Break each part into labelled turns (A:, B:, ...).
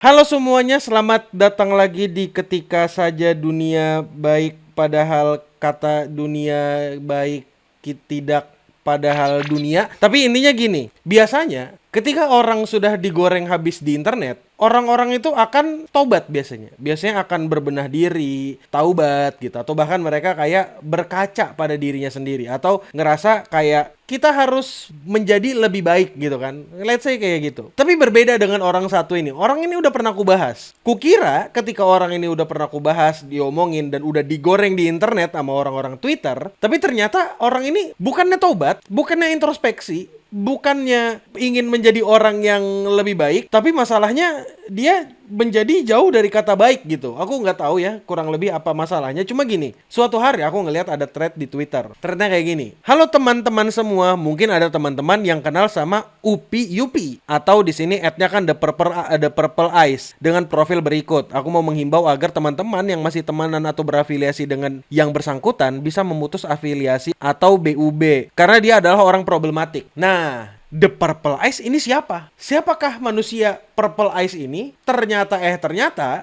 A: Halo semuanya, selamat datang lagi di Ketika Saja Dunia Baik Padahal Kata Dunia Baik Tidak Padahal Dunia. Tapi intinya gini, biasanya ketika orang sudah digoreng habis di internet, orang-orang itu akan tobat biasanya. Biasanya akan berbenah diri, taubat gitu. Atau bahkan mereka kayak berkaca pada dirinya sendiri. Atau ngerasa kayak kita harus menjadi lebih baik gitu kan. Let's say kayak gitu. Tapi berbeda dengan orang satu ini. Orang ini udah pernah kubahas. Kukira ketika orang ini udah pernah kubahas, diomongin dan udah digoreng di internet sama orang-orang Twitter, tapi ternyata orang ini bukannya tobat, bukannya introspeksi, bukannya ingin menjadi orang yang lebih baik, tapi masalahnya dia menjadi jauh dari kata baik gitu. Aku nggak tahu ya kurang lebih apa masalahnya. Cuma gini, suatu hari aku ngelihat ada thread di Twitter. Threadnya kayak gini. Halo teman-teman semua, mungkin ada teman-teman yang kenal sama Upi Yupi atau di sini @nya kan the purple eyes dengan profil berikut. Aku mau menghimbau agar teman-teman yang masih temenan atau berafiliasi dengan yang bersangkutan bisa memutus afiliasi atau BUB karena dia adalah orang problematik. Nah, The Purple Eyes ini siapa? Siapakah manusia Purple Eyes ini? Ternyata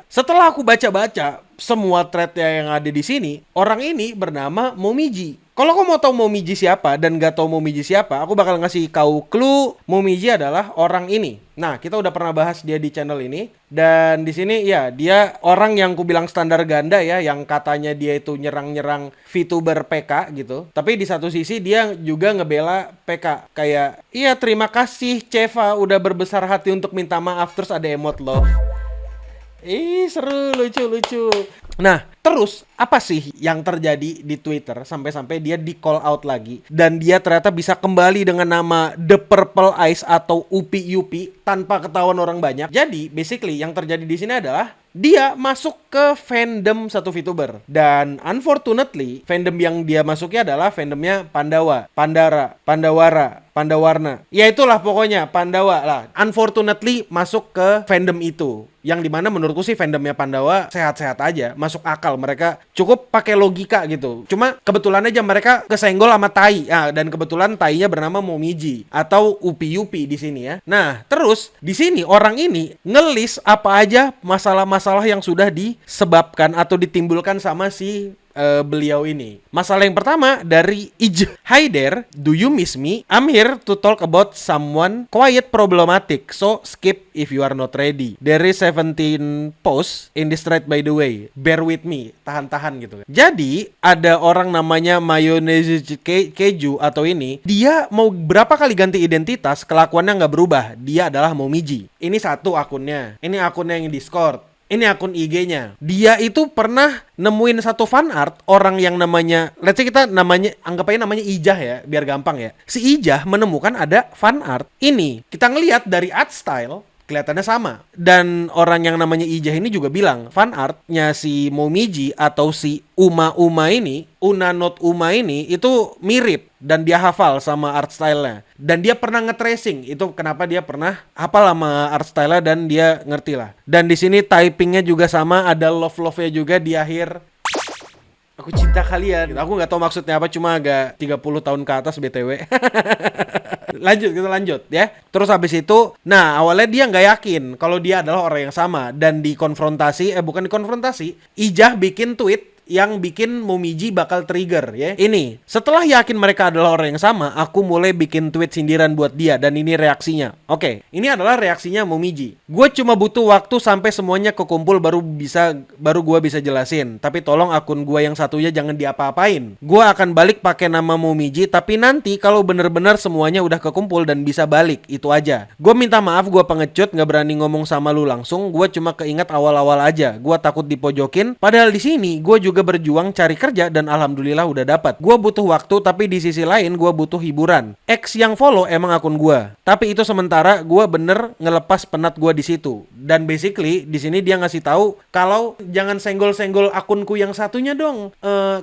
A: setelah aku baca-baca semua threadnya yang ada di sini, orang ini bernama Momiji. Kalau kau mau tahu Momiji siapa dan gak tahu Momiji siapa, aku bakal ngasih kau clue. Momiji adalah orang ini. Nah, kita udah pernah bahas dia di channel ini. Dan di sini ya, dia orang yang ku bilang standar ganda ya, yang katanya dia itu nyerang-nyerang VTuber PK gitu. Tapi di satu sisi dia juga ngebela PK. Kayak, iya terima kasih Ceva udah berbesar hati untuk minta maaf, terus ada emot love. Ih, seru, lucu. Nah, terus apa sih yang terjadi di Twitter sampai-sampai dia di call out lagi dan dia ternyata bisa kembali dengan nama The Purple Eyes atau Upi Yupi tanpa ketahuan orang banyak. Jadi, basically yang terjadi di sini adalah dia masuk ke fandom satu VTuber dan unfortunately fandom yang dia masuki adalah fandomnya Pandawarna. Ya itulah pokoknya Pandawa lah. Unfortunately masuk ke fandom itu. Yang dimana menurutku sih fandomnya Pandawa sehat-sehat aja, masuk akal, mereka cukup pakai logika gitu. Cuma kebetulan aja mereka kesenggol sama tai. Nah, dan kebetulan tainya bernama Momiji atau Upi Yupi di sini ya. Nah, terus di sini orang ini ngelis apa aja masalah-masalah yang sudah disebabkan atau ditimbulkan sama si beliau ini. Masalah yang pertama dari Ij. Hi there, do you miss me? I'm here to talk about someone quite problematic, so skip if you are not ready. There is 17 posts in this thread by the way. Bear with me, tahan-tahan gitu. Jadi ada orang namanya Mayonnaise Keju atau ini, dia mau berapa kali ganti identitas, kelakuannya nggak berubah. Dia adalah Momiji. Ini satu akunnya. Ini akunnya yang Discord. Ini akun IG-nya. Dia itu pernah nemuin satu fan art orang yang namanya, let's say kita namanya, anggap aja namanya Ijah ya, biar gampang ya. Si Ijah menemukan ada fan art. Ini, kita ngelihat dari art style, kelihatannya sama. Dan orang yang namanya Ijah ini juga bilang, fan artnya si Momiji atau si Uma ini, Una Not Uma ini, itu mirip. Dan dia hafal sama art style-nya. Dan dia pernah nge-tracing. Itu kenapa dia pernah hafal sama art style-nya dan dia ngerti lah. Dan di sini typingnya juga sama, ada love-love-nya juga di akhir. Aku cinta kalian. Aku nggak tahu maksudnya apa, cuma agak 30 tahun ke atas BTW. Kita lanjut ya. Terus habis itu, nah awalnya dia nggak yakin kalau dia adalah orang yang sama. Dan bukan dikonfrontasi, Ijah bikin tweet yang bikin Momiji bakal trigger ya. Ini, setelah yakin mereka adalah orang yang sama, aku mulai bikin tweet sindiran buat dia dan ini reaksinya. Oke, ini adalah reaksinya Momiji. Gue cuma butuh waktu sampai semuanya kekumpul baru gue bisa jelasin. Tapi tolong akun gue yang satunya jangan diapa-apain. Gue akan balik pakai nama Momiji, tapi nanti kalau bener-bener semuanya udah kekumpul dan bisa balik, itu aja. Gue minta maaf, gue pengecut, nggak berani ngomong sama lu langsung. Gue cuma keinget awal-awal aja. Gue takut dipojokin. Padahal di sini gue juga berjuang cari kerja dan alhamdulillah udah dapat. Gue butuh waktu, tapi di sisi lain gue butuh hiburan. X yang follow emang akun gue, tapi itu sementara. Gue bener ngelepas penat gue di situ. Dan basically di sini dia ngasih tahu kalau jangan senggol-senggol akunku yang satunya dong,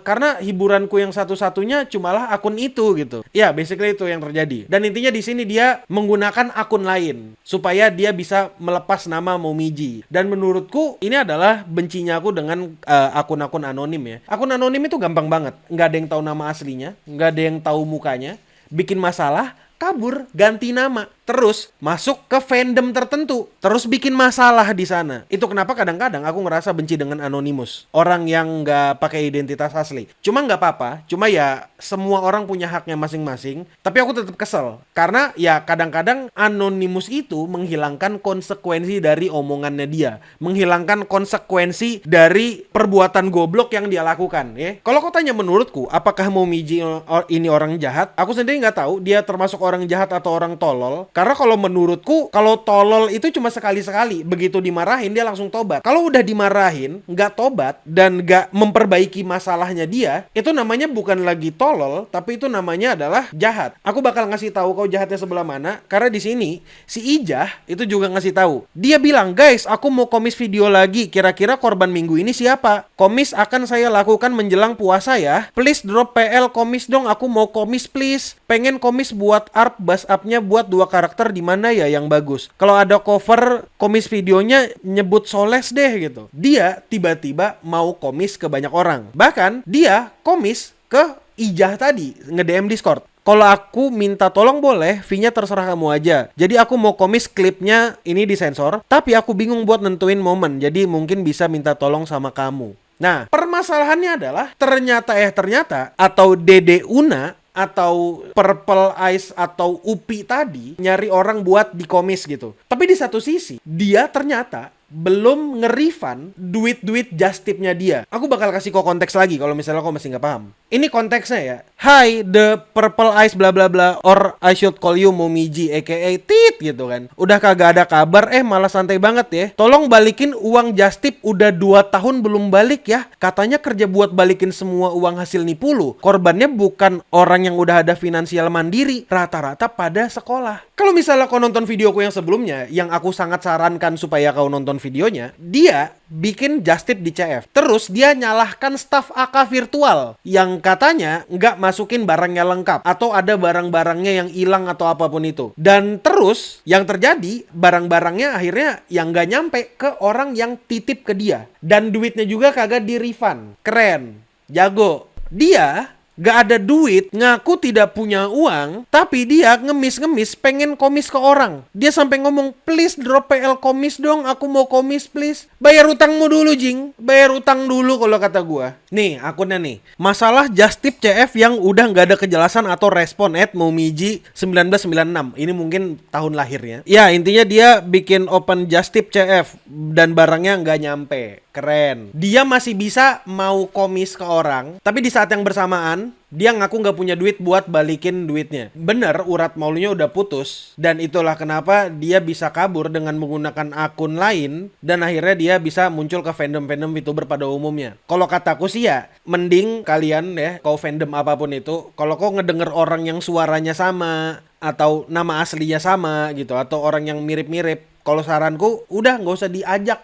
A: karena hiburanku yang satu-satunya cumalah akun itu gitu. Ya basically itu yang terjadi. Dan intinya di sini dia menggunakan akun lain supaya dia bisa melepas nama Momiji. Dan menurutku ini adalah bencinya aku dengan akun-akun anonim ya. Akun anonim itu gampang banget. Nggak ada yang tahu nama aslinya, nggak ada yang tahu mukanya, bikin masalah, kabur, ganti nama. terus masuk ke fandom tertentu, terus bikin masalah di sana. Itu kenapa kadang-kadang aku ngerasa benci dengan Anonymous, orang yang nggak pakai identitas asli. Cuma nggak apa-apa, cuma ya semua orang punya haknya masing-masing. Tapi aku tetap kesel karena ya kadang-kadang Anonymous itu menghilangkan konsekuensi dari omongannya dia, menghilangkan konsekuensi dari perbuatan goblok yang dia lakukan. Ya, kalau kau tanya menurutku, apakah Momiji ini orang jahat? Aku sendiri nggak tahu dia termasuk orang jahat atau orang tolol. Karena kalau menurutku, kalau tolol itu cuma sekali-sekali. Begitu dimarahin, dia langsung tobat. Kalau udah dimarahin, nggak tobat, dan nggak memperbaiki masalahnya dia, itu namanya bukan lagi tolol, tapi itu namanya adalah jahat. Aku bakal ngasih tahu kau jahatnya sebelah mana, karena di sini, si Ijah itu juga ngasih tahu. Dia bilang, guys, aku mau komis video lagi. Kira-kira korban minggu ini siapa? Komis akan saya lakukan menjelang puasa ya. Please drop PL komis dong, aku mau komis please. Pengen komis buat art bus up-nya buat 2 karakter di mana ya yang bagus. Kalau ada cover komis videonya nyebut Soles deh gitu. Dia tiba-tiba mau komis ke banyak orang. Bahkan dia komis ke Ijah tadi, nge-DM Discord. Kalau aku minta tolong boleh, fee-nya terserah kamu aja. Jadi aku mau komis klipnya ini disensor, tapi aku bingung buat nentuin momen. Jadi mungkin bisa minta tolong sama kamu. Nah, permasalahannya adalah ternyata atau Dede Una atau Purple Eyes atau Upi tadi nyari orang buat dikomis gitu. Tapi di satu sisi, dia ternyata belum nge-refund duit-duit just tip-nya dia. Aku bakal kasih kau konteks lagi kalau misalnya kau masih nggak paham. Ini konteksnya ya. Hi, the Purple Eyes bla bla bla, or I should call you Momiji aka Tit gitu kan. Udah kagak ada kabar, malah santai banget ya. Tolong balikin uang just tip, udah 2 tahun belum balik ya. Katanya kerja buat balikin semua uang hasil nipu lu. Korbannya bukan orang yang udah ada finansial mandiri, rata-rata pada sekolah. Kalau misalnya kau nonton videoku yang sebelumnya, yang aku sangat sarankan supaya kau nonton videonya, dia bikin just tip di CF. Terus dia nyalahkan staf AK virtual yang katanya nggak masukin barangnya lengkap atau ada barang-barangnya yang hilang atau apapun itu. Dan terus yang terjadi barang-barangnya akhirnya yang nggak nyampe ke orang yang titip ke dia. Dan duitnya juga kagak di refund. Keren, jago. Dia gak ada duit, ngaku tidak punya uang, tapi dia ngemis-ngemis pengen komis ke orang. Dia sampai ngomong, please drop PL komis dong, aku mau komis please. Bayar utangmu dulu Jing, bayar utang dulu kalau kata gua. Nih akunnya nih, masalah just tip CF yang udah gak ada kejelasan atau respon Momiji 1996. Ini mungkin tahun lahirnya. Ya intinya dia bikin open just tip CF dan barangnya gak nyampe. Keren. Dia masih bisa mau komis ke orang, tapi di saat yang bersamaan dia ngaku nggak punya duit buat balikin duitnya. Bener, urat maulunya udah putus. Dan itulah kenapa dia bisa kabur dengan menggunakan akun lain. Dan akhirnya dia bisa muncul ke fandom-fandom VTuber pada umumnya. Kalau kataku sih ya, mending kalian ya, kau fandom apapun itu, kalau kau ngedenger orang yang suaranya sama, atau nama aslinya sama gitu, atau orang yang mirip-mirip, kalau saranku, udah nggak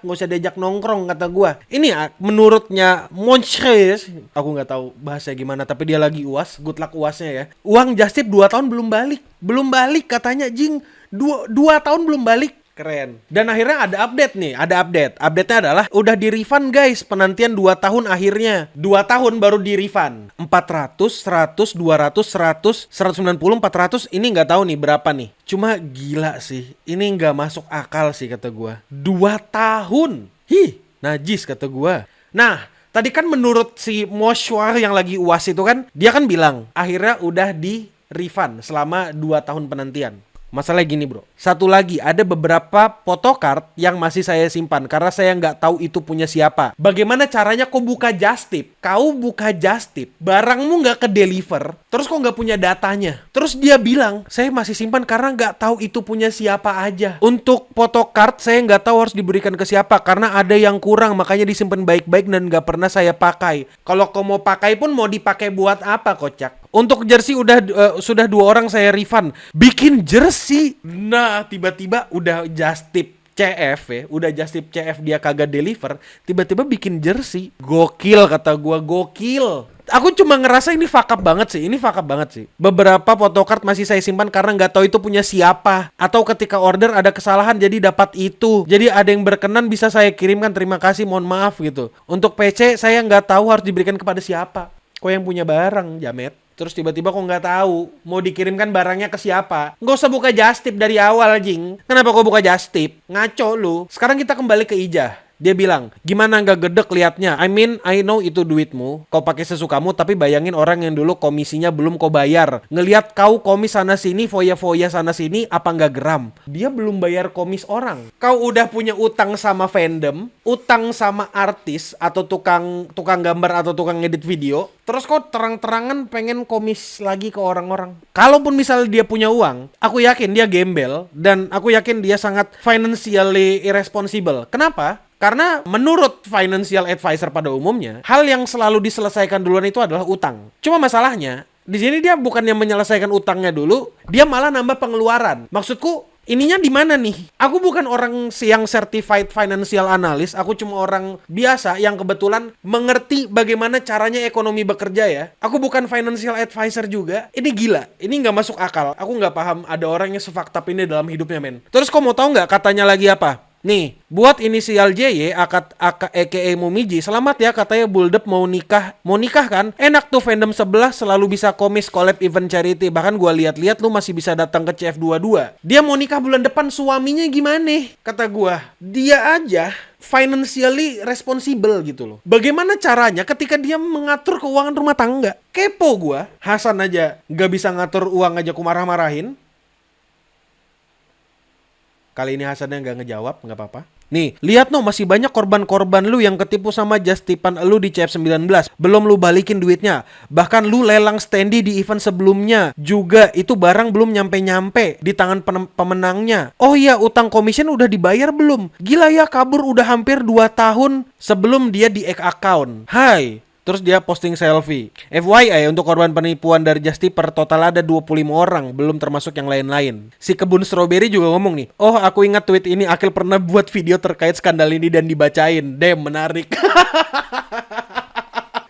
A: usah diajak nongkrong kata gua. Ini menurutnya Monches, aku nggak tahu bahasa gimana, tapi dia lagi UAS, good luck UASnya ya. Uang just tip 2 tahun belum balik katanya Jing, 2 tahun belum balik. Keren. Dan akhirnya ada update nih, Update-nya adalah udah di refund guys, penantian 2 tahun akhirnya. 2 tahun baru di refund. 400, 100, 200, 100, 190, 400, ini nggak tahu nih berapa nih. Cuma gila sih, ini nggak masuk akal sih kata gua. 2 tahun. Najis kata gua. Nah, tadi kan menurut si Moshwar yang lagi UAS itu kan, dia kan bilang akhirnya udah di refund selama 2 tahun penantian. Masalahnya gini bro, satu lagi ada beberapa photocard yang masih saya simpan karena saya nggak tahu itu punya siapa. Bagaimana caranya kau buka just tip? Kau buka just tip, barangmu nggak ke deliver, terus kau nggak punya datanya. Terus dia bilang, saya masih simpan karena nggak tahu itu punya siapa aja. Untuk photocard saya nggak tahu harus diberikan ke siapa karena ada yang kurang, makanya disimpan baik-baik dan nggak pernah saya pakai. Kalau kau mau pakai pun mau dipakai buat apa kocak? Untuk jersey sudah 2 orang saya refund. Bikin jersey. Nah, tiba-tiba udah just tip CF ya, udah just tip CF dia kagak deliver, tiba-tiba bikin jersey. Gokil kata gua, gokil. Aku cuma ngerasa ini fuck up banget sih. Beberapa photocard masih saya simpan karena nggak tahu itu punya siapa. Atau ketika order ada kesalahan jadi dapat itu. Jadi ada yang berkenan bisa saya kirimkan, terima kasih, mohon maaf gitu. Untuk PC saya nggak tahu harus diberikan kepada siapa. Kok yang punya barang, jamet. Terus tiba-tiba kok nggak tahu mau dikirimkan barangnya ke siapa. Nggak usah buka just tip dari awal, Jing. Kenapa kok buka just tip? Ngaco lu. Sekarang kita kembali ke Ijah. Dia bilang, gimana nggak gedek liatnya? I mean, I know itu duitmu. Kau pakai sesukamu, tapi bayangin orang yang dulu komisinya belum kau bayar. Ngeliat kau komis sana sini, foya-foya sana sini, apa nggak geram? Dia belum bayar komis orang. Kau udah punya utang sama fandom, utang sama artis atau tukang gambar atau tukang edit video. Terus kau terang-terangan pengen komis lagi ke orang-orang. Kalaupun misalnya dia punya uang, aku yakin dia gembel dan aku yakin dia sangat financially irresponsible. Kenapa? Karena menurut financial advisor pada umumnya, hal yang selalu diselesaikan duluan itu adalah utang. Cuma masalahnya, di sini dia bukannya menyelesaikan utangnya dulu, dia malah nambah pengeluaran. Maksudku, ininya di mana nih? Aku bukan orang yang certified financial analyst, aku cuma orang biasa yang kebetulan mengerti bagaimana caranya ekonomi bekerja ya. Aku bukan financial advisor juga. Ini gila, ini nggak masuk akal. Aku nggak paham ada orang yang sefaktap ini dalam hidupnya, men. Terus kau mau tahu nggak katanya lagi apa? Nih, buat inisial JY, aka Momiji, selamat ya katanya Buldep mau nikah kan? Enak tuh fandom sebelah selalu bisa komis collab event charity. Bahkan gua lihat-lihat lu masih bisa datang ke CF22. Dia mau nikah bulan depan, suaminya gimana? Kata gua, dia aja financially responsible gitu loh. Bagaimana caranya ketika dia mengatur keuangan rumah tangga? Kepo gua. Hasan aja gak bisa ngatur uang aja ku marah-marahin. Kali ini Hasannya nggak ngejawab, nggak apa-apa. Nih, lihat no, masih banyak korban-korban lu yang ketipu sama just tipan lu di CF19. Belum lu balikin duitnya. Bahkan lu lelang standy di event sebelumnya. Juga itu barang belum nyampe-nyampe di tangan pemenangnya. Oh iya, utang commission udah dibayar belum? Gila ya, kabur udah hampir 2 tahun sebelum dia di account. Hai. Terus dia posting selfie. FYI, untuk korban penipuan dari Just Tipper total ada 25 orang, belum termasuk yang lain-lain. Si kebun strawberry juga ngomong nih, oh aku ingat tweet ini Akil pernah buat video terkait skandal ini dan dibacain. Damn, menarik.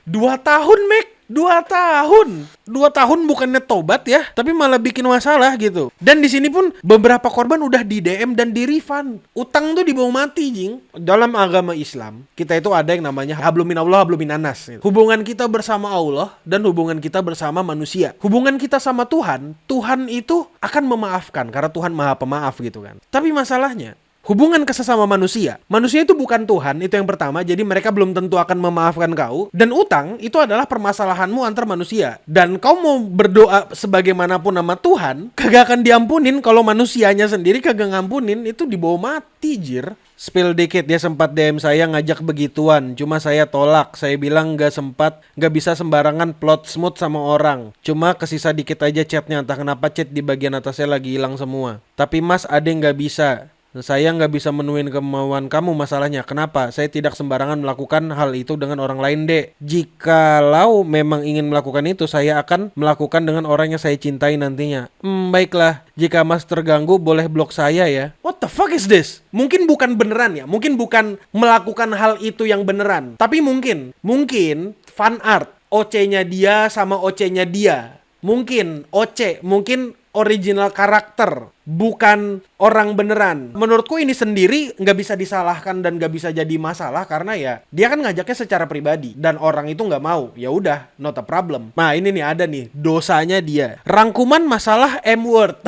A: 2 tahun, Mek. 2 tahun. 2 tahun bukannya tobat ya, tapi malah bikin masalah gitu. Dan di sini pun beberapa korban udah di DM dan di refund. Utang tuh dibawa mati, Jing. Dalam agama Islam, kita itu ada yang namanya hablum minallah, hablum minanas gitu. Hubungan kita bersama Allah dan hubungan kita bersama manusia. Hubungan kita sama Tuhan, Tuhan itu akan memaafkan karena Tuhan Maha Pemaaf gitu kan. Tapi masalahnya, hubungan ke sesama manusia itu bukan Tuhan, itu yang pertama. Jadi mereka belum tentu akan memaafkan kau. Dan utang itu adalah permasalahanmu antar manusia. Dan kau mau berdoa sebagaimanapun nama Tuhan, kagak akan diampunin kalau manusianya sendiri kagak ngampunin. Itu dibawa mati, jir. Spill dikit, dia sempat DM saya ngajak begituan, cuma saya tolak. Saya bilang gak bisa sembarangan plot smooth sama orang. Cuma kesisa dikit aja chatnya, entah kenapa chat di bagian atasnya lagi hilang semua. Tapi mas ada yang gak bisa. Saya nggak bisa menuin kemauan kamu, masalahnya. Kenapa? Saya tidak sembarangan melakukan hal itu dengan orang lain, dek. Jikalau memang ingin melakukan itu, saya akan melakukan dengan orang yang saya cintai nantinya. Baiklah. Jika mas terganggu, boleh blok saya ya. What the fuck is this? Mungkin bukan beneran ya. Mungkin bukan melakukan hal itu yang beneran. Tapi mungkin fan art. OC-nya dia sama OC-nya dia. Mungkin OC, mungkin original karakter, bukan orang beneran. Menurutku ini sendiri nggak bisa disalahkan dan nggak bisa jadi masalah karena ya dia kan ngajaknya secara pribadi dan orang itu nggak mau. Ya udah, not a problem. Nah ini nih ada nih dosanya dia. Rangkuman masalah M-word.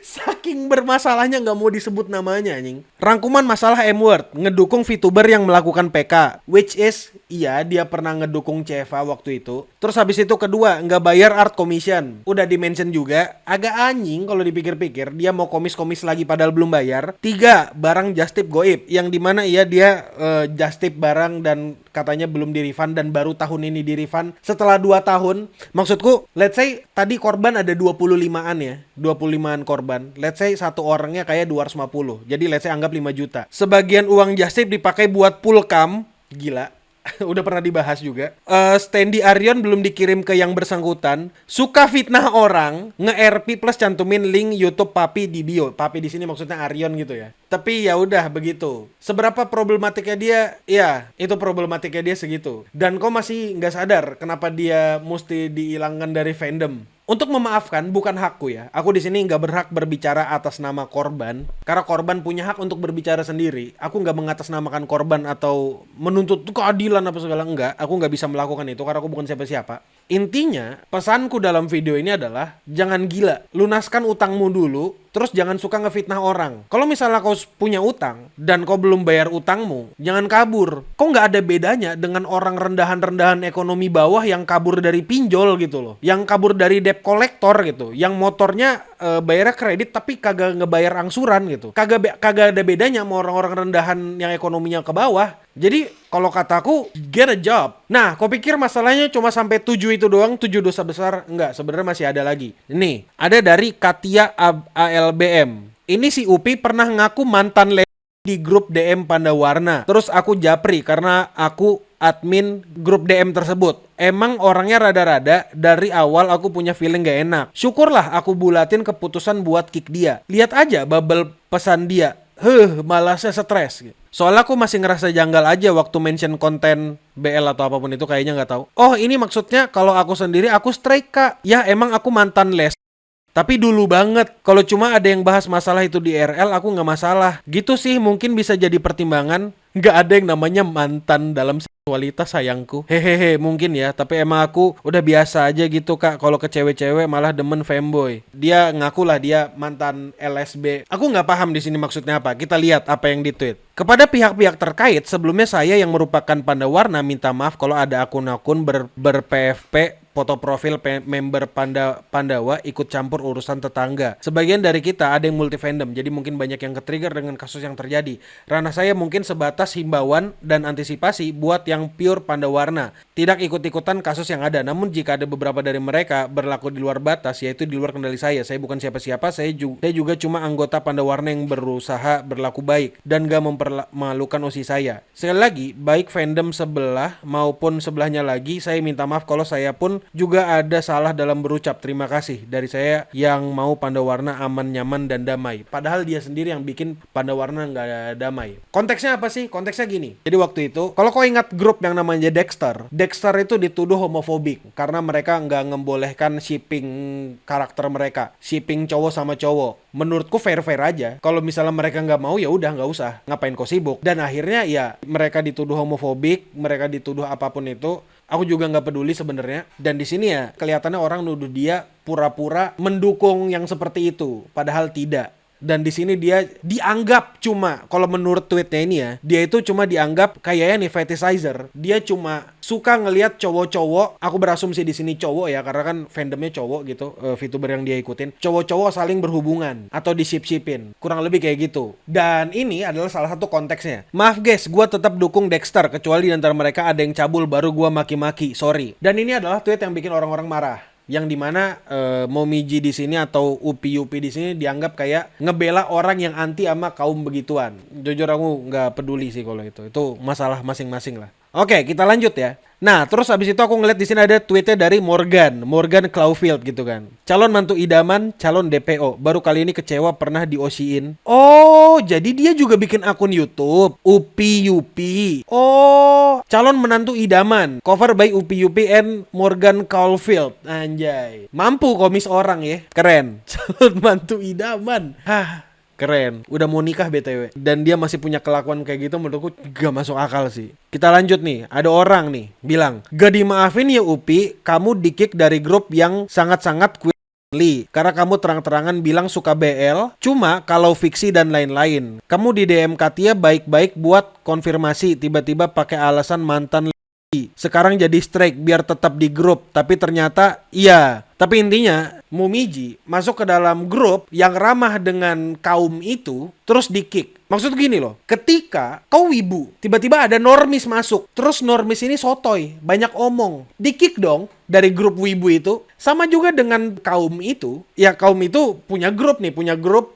A: Saking bermasalahnya nggak mau disebut namanya anjing. Rangkuman masalah M-word, ngedukung VTuber yang melakukan PK, which is iya dia pernah ngedukung Ceva waktu itu. Terus habis itu kedua, nggak bayar art commission. Udah di-mention juga, agak anjing kalau dipikir-pikir dia mau komis-komis lagi padahal belum bayar. 3, barang just tip goib, yang dimana dia just tip barang dan katanya belum di-refund dan baru tahun ini di-refund setelah 2 tahun. Maksudku, let's say tadi korban ada 25-an ya, 25-an korban. Let's say satu orangnya kayak 250. Jadi let's say anggap 5 juta. Sebagian uang just tip dipakai buat pool cam. Gila. Udah pernah dibahas juga. Standy Arion belum dikirim ke yang bersangkutan. Suka fitnah orang, nge-RP plus cantumin link YouTube Papi di bio. Papi di sini maksudnya Arion gitu ya. Tapi ya udah begitu. Seberapa problematiknya dia? Ya, itu problematiknya dia segitu. Dan kok masih nggak sadar kenapa dia mesti dihilangkan dari fandom? Untuk memaafkan bukan hakku ya. Aku di sini nggak berhak berbicara atas nama korban, karena korban punya hak untuk berbicara sendiri. Aku nggak mengatasnamakan korban atau menuntut keadilan apa segala, enggak. Aku nggak bisa melakukan itu karena aku bukan siapa-siapa. Intinya, pesanku dalam video ini adalah jangan gila, lunaskan utangmu dulu, terus jangan suka ngefitnah orang. Kalau misalnya kau punya utang dan kau belum bayar utangmu, jangan kabur. Kok nggak ada bedanya dengan orang rendahan-rendahan ekonomi bawah yang kabur dari pinjol gitu loh, yang kabur dari debt collector gitu, yang motornya bayarnya kredit tapi kagak ngebayar angsuran gitu. Kagak ada bedanya sama orang-orang rendahan yang ekonominya ke bawah. Jadi kalau kataku get a job. Nah, kau pikir masalahnya cuma sampai 7 itu doang, 7 dosa besar? Enggak, sebenarnya masih ada lagi. Nih, ada dari Katia ALBM. Ini si Upi pernah ngaku mantan di grup DM Pandawarna. Terus aku japri karena aku admin grup DM tersebut. Emang orangnya rada-rada, dari awal aku punya feeling gak enak. Syukurlah aku bulatin keputusan buat kick dia. Lihat aja bubble pesan dia. Malasnya stres. Soalnya aku masih ngerasa janggal aja waktu mention konten BL atau apapun itu, kayaknya nggak tahu. Oh, ini maksudnya kalau aku sendiri aku strike, Kak. Ya emang aku mantan les. Tapi dulu banget. Kalau cuma ada yang bahas masalah itu di RL, aku nggak masalah. Gitu sih, mungkin bisa jadi pertimbangan. Nggak ada yang namanya mantan dalam seksualitas, sayangku. Hehehe, mungkin ya. Tapi emang aku udah biasa aja gitu, Kak. Kalau ke cewek-cewek malah demen fanboy. Dia ngaku lah dia mantan LSB. Aku nggak paham di sini maksudnya apa. Kita lihat apa yang di-tweet. Kepada pihak-pihak terkait, sebelumnya saya yang merupakan Pandawarna minta maaf kalau ada akun-akun ber-PFP foto profil member Pandawa ikut campur urusan tetangga. Sebagian dari kita ada yang multi fandom, jadi mungkin banyak yang ketrigger dengan kasus yang terjadi. Ranah saya mungkin sebatas himbauan dan antisipasi buat yang pure Pandawarna, tidak ikut-ikutan kasus yang ada. Namun jika ada beberapa dari mereka berlaku di luar batas, yaitu di luar kendali saya bukan siapa-siapa, saya juga cuma anggota Pandawarna yang berusaha berlaku baik dan gak mempermalukan OSI saya. Sekali lagi, baik fandom sebelah maupun sebelahnya lagi, saya minta maaf kalau saya pun juga ada salah dalam berucap. Terima kasih dari saya yang mau Pandawarna aman, nyaman, dan damai. Padahal dia sendiri yang bikin Pandawarna nggak damai. Konteksnya apa sih? Konteksnya gini. Jadi waktu itu, kalau kau ingat grup yang namanya Dexter itu dituduh homofobik karena mereka nggak membolehkan shipping karakter mereka, shipping cowok sama cowok. Menurutku fair-fair aja. Kalau misalnya mereka nggak mau, ya udah nggak usah. Ngapain kau sibuk? Dan akhirnya ya mereka dituduh homofobik, mereka dituduh apapun itu. Aku juga nggak peduli sebenarnya. Dan di sini ya kelihatannya orang nuduh dia pura-pura mendukung yang seperti itu, padahal tidak. Dan di sini dia dianggap cuma, kalau menurut tweetnya ini ya, dia itu cuma dianggap kayaknya nih fetishizer. Dia cuma suka ngelihat cowok-cowok, aku berasumsi di sini cowok ya, karena kan fandomnya cowok gitu, VTuber yang dia ikutin, cowok-cowok saling berhubungan atau disip-sipin, kurang lebih kayak gitu. Dan ini adalah salah satu konteksnya. Maaf guys, gue tetap dukung Dexter, kecuali di antara mereka ada yang cabul baru gue maki-maki, sorry. Dan ini adalah tweet yang bikin orang-orang marah, yang dimana Momiji di sini atau Upi di sini dianggap kayak ngebela orang yang anti sama kaum begituan. Jujur aku nggak peduli sih kalau itu masalah masing-masing lah. Oke, kita lanjut ya. Nah, terus abis itu aku ngeliat di sini ada tweetnya dari Morgan Clawfield gitu kan. Calon mantu idaman, calon DPO. Baru kali ini kecewa pernah di-OC-in. Oh, jadi dia juga bikin akun YouTube Upi. Oh, calon menantu idaman. Cover by Upi and Morgan Clawfield. Anjay. Mampu komis orang ya. Keren. Calon mantu idaman. Hah. Keren, udah mau nikah BTW. Dan dia masih punya kelakuan kayak gitu, menurutku gak masuk akal sih. Kita lanjut nih, ada orang nih bilang, gak dimaafin ya Upi, kamu di-kick dari grup yang sangat-sangat karena kamu terang-terangan bilang suka BL, cuma kalau fiksi dan lain-lain. Kamu di DM Katia baik-baik buat konfirmasi, tiba-tiba pakai alasan mantan sekarang jadi strike biar tetap di grup, tapi ternyata iya. Tapi intinya Momiji masuk ke dalam grup yang ramah dengan kaum itu, terus di-kick. Maksud gini loh, ketika kau wibu, tiba-tiba ada normis masuk, terus normis ini sotoy, banyak omong, di-kick dong dari grup wibu itu. Sama juga dengan kaum itu, ya kaum itu punya grup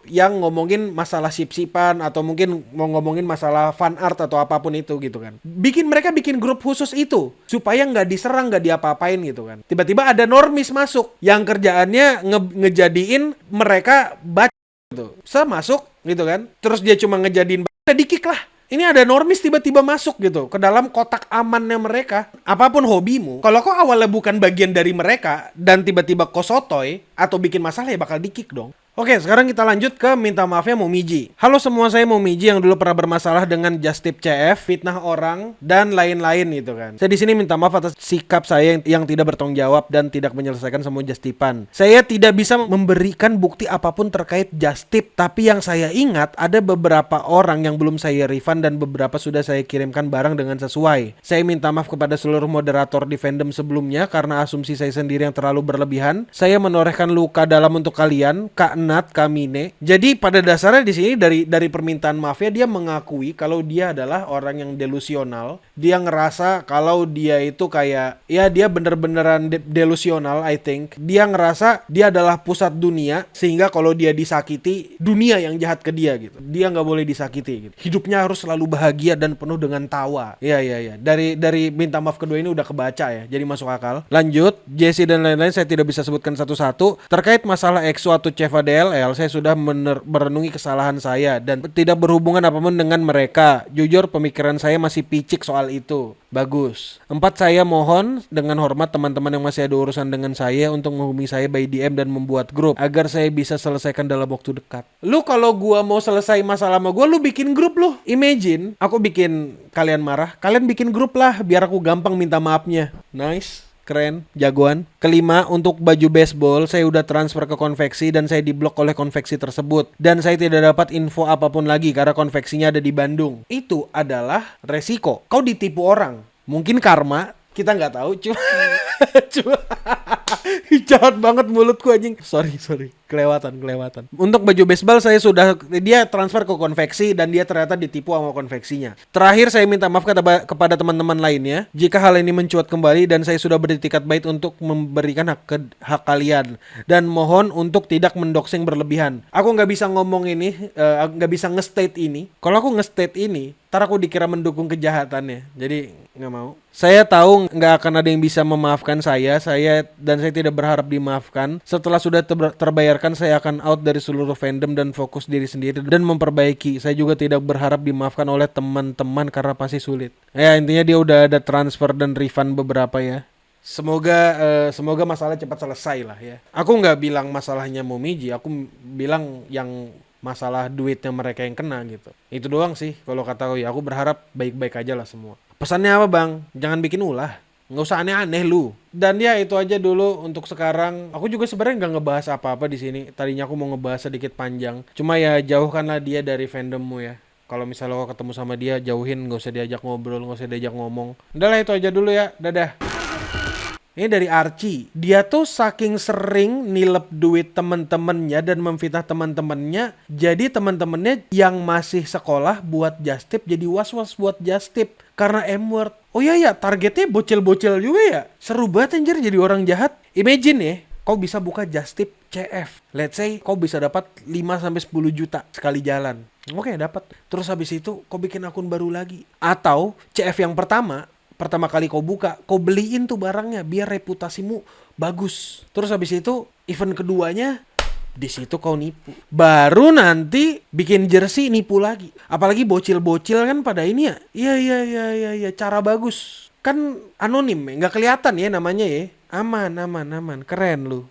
A: yang ngomongin masalah sip-sipan atau mungkin mau ngomongin masalah fan art atau apapun itu gitu kan. Mereka bikin grup khusus itu supaya nggak diserang, nggak diapa-apain gitu kan. Tiba-tiba ada normis masuk yang kerjaannya ngejadiin mereka baca gitu. Masuk gitu kan. Terus dia cuma ngejadiin di-kick lah. Ini ada normis tiba-tiba masuk gitu ke dalam kotak amannya mereka. Apapun hobimu, kalau kau awalnya bukan bagian dari mereka dan tiba-tiba kau sotoy atau bikin masalah ya bakal di-kick dong. Oke, sekarang kita lanjut ke minta maafnya Momiji. Halo semua, saya Momiji yang dulu pernah bermasalah dengan Just Tip CF, fitnah orang, dan lain-lain gitu kan. Saya di sini minta maaf atas sikap saya yang tidak bertanggung jawab dan tidak menyelesaikan semua Just Tipan. Saya tidak bisa memberikan bukti apapun terkait Just Tip, tapi yang saya ingat ada beberapa orang yang belum saya refund dan beberapa sudah saya kirimkan barang dengan sesuai. Saya minta maaf kepada seluruh moderator di fandom sebelumnya karena asumsi saya sendiri yang terlalu berlebihan. Saya menorehkan luka dalam untuk kalian, Kak Nat, Kamine. Jadi pada dasarnya di sini dari permintaan maafnya dia mengakui kalau dia adalah orang yang delusional. Dia ngerasa kalau dia itu kayak ya dia bener-beneran delusional, I think. Dia ngerasa dia adalah pusat dunia sehingga kalau dia disakiti dunia yang jahat ke dia gitu. Dia nggak boleh disakiti gitu. Hidupnya harus selalu bahagia dan penuh dengan tawa. Ya. Dari minta maaf kedua ini udah kebaca ya. Jadi masuk akal. Lanjut, Jesse dan lain-lain saya tidak bisa sebutkan satu-satu. Terkait masalah EXO atau Ceva DLL, saya sudah merenungi kesalahan saya dan tidak berhubungan apapun dengan mereka. Jujur pemikiran saya masih picik soal itu. Bagus. 4, saya mohon dengan hormat teman-teman yang masih ada urusan dengan saya untuk menghubungi saya by DM dan membuat grup agar saya bisa selesaikan dalam waktu dekat. Lu kalau gua mau selesai masalah sama gua, lu bikin grup lu. Imagine aku bikin kalian marah, kalian bikin grup lah biar aku gampang minta maafnya. Nice. Keren, jagoan. Kelima, untuk baju baseball saya udah transfer ke konveksi dan saya diblok oleh konveksi tersebut. Dan saya tidak dapat info apapun lagi karena konveksinya ada di Bandung. Itu adalah resiko. Kau ditipu orang. Mungkin karma, kita nggak tahu. Cuma jahat banget mulutku anjing. Sorry. Kelewatan. Untuk baju baseball dia transfer ke konveksi dan dia ternyata ditipu sama konveksinya. Terakhir saya minta maaf kepada teman-teman lainnya jika hal ini mencuat kembali dan saya sudah beritikat baik untuk memberikan hak kalian dan mohon untuk tidak mendoxing berlebihan. Aku nggak bisa ngomong ini, nggak bisa nge-state ini. Kalau aku nge-state ini, ntar aku dikira mendukung kejahatannya. Jadi nggak mau. Saya tahu nggak akan ada yang bisa memaafkan saya tidak berharap dimaafkan. Setelah sudah terbayarkan, saya akan out dari seluruh fandom dan fokus diri sendiri dan memperbaiki. Saya juga tidak berharap dimaafkan oleh teman-teman karena pasti sulit. Ya intinya dia udah ada transfer dan refund beberapa ya. Semoga masalah cepat selesai lah ya. Aku nggak bilang masalahnya Momiji, aku bilang yang masalah duitnya mereka yang kena gitu. Itu doang sih kalau kata aku ya. Aku berharap baik-baik aja lah semua. Pesannya apa bang? Jangan bikin ulah. Nggak usah aneh-aneh lu. Dan ya itu aja dulu untuk sekarang. Aku juga sebenarnya nggak ngebahas apa-apa di sini. Tadinya aku mau ngebahas sedikit panjang. Cuma ya jauhkanlah dia dari fandommu ya. Kalau misalnya lo ketemu sama dia, jauhin. Nggak usah diajak ngobrol, nggak usah diajak ngomong. Udah lah itu aja dulu ya. Dadah. Ini dari Archie. Dia tuh saking sering nilep duit temen-temennya dan memfitnah temen-temennya. Jadi temen-temennya yang masih sekolah buat Just Tip jadi was-was buat Just Tip. Karena M-word. Oh iya, targetnya bocil-bocil juga ya. Seru banget anjir jadi orang jahat. Imagine ya, kau bisa buka Just Tip CF. Let's say kau bisa dapat 5-10 juta sekali jalan. Oke, dapat. Terus habis itu kau bikin akun baru lagi. Atau CF yang pertama kali kau buka, kau beliin tuh barangnya biar reputasimu bagus. Terus habis itu event keduanya di situ kau nipu. Baru nanti bikin jersey nipu lagi. Apalagi bocil-bocil kan pada ini ya. Iya, cara bagus. Kan anonim ya, nggak kelihatan ya namanya ya. Aman. Keren lu.